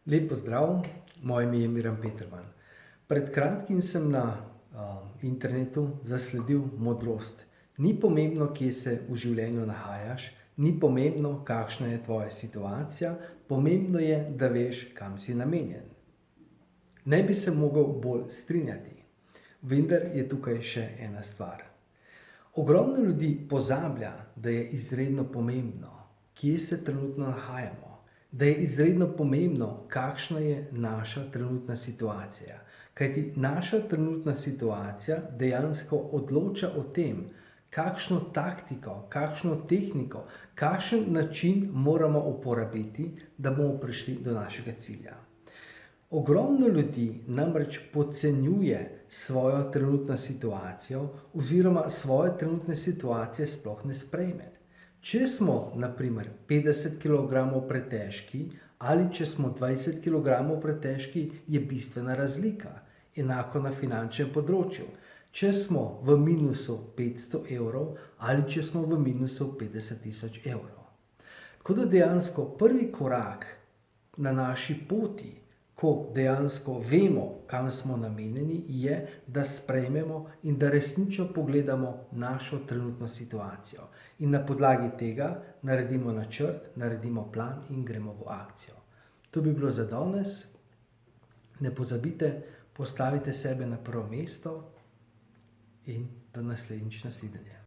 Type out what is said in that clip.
Lep pozdrav, moje ime je Miran Peterman. Pred kratkim sem na internetu zasledil modrost. Ni pomembno, kje se v življenju nahajaš, ni pomembno, kakšna je tvoja situacija, pomembno je, da veš, kam si namenjen. Ne bi se mogel bolj strinjati, vendar je tukaj še ena stvar. Ogromno ljudi pozablja, da je izredno pomembno, kje se trenutno nahajamo. Da je izredno pomembno, kakšna je naša trenutna situacija. Kajti naša trenutna situacija dejansko odloča o tem, kakšno taktiko, kakšno tehniko, kakšen način moramo uporabiti, da bomo prišli do našega cilja. Ogromno ljudi namreč podcenjuje svojo trenutno situacijo oziroma svoje trenutne situacije sploh ne sprejme. Če smo, na primer, 50 kg pretežki ali če smo 20 kg pretežki, je bistvena razlika. Enako na finančnem področju. Če smo v minusu 500 evrov ali če smo v minusu 50 000 evrov. Tako da dejansko prvi korak na naši poti, ko dejansko vemo, kam smo namenjeni, je, da sprejmemo in da resnično pogledamo našo trenutno situacijo. In na podlagi tega naredimo načrt, naredimo plan in gremo v akcijo. To bi bilo za danes. Ne pozabite, postavite sebe na prvo mesto in do naslednjič nasvidenje.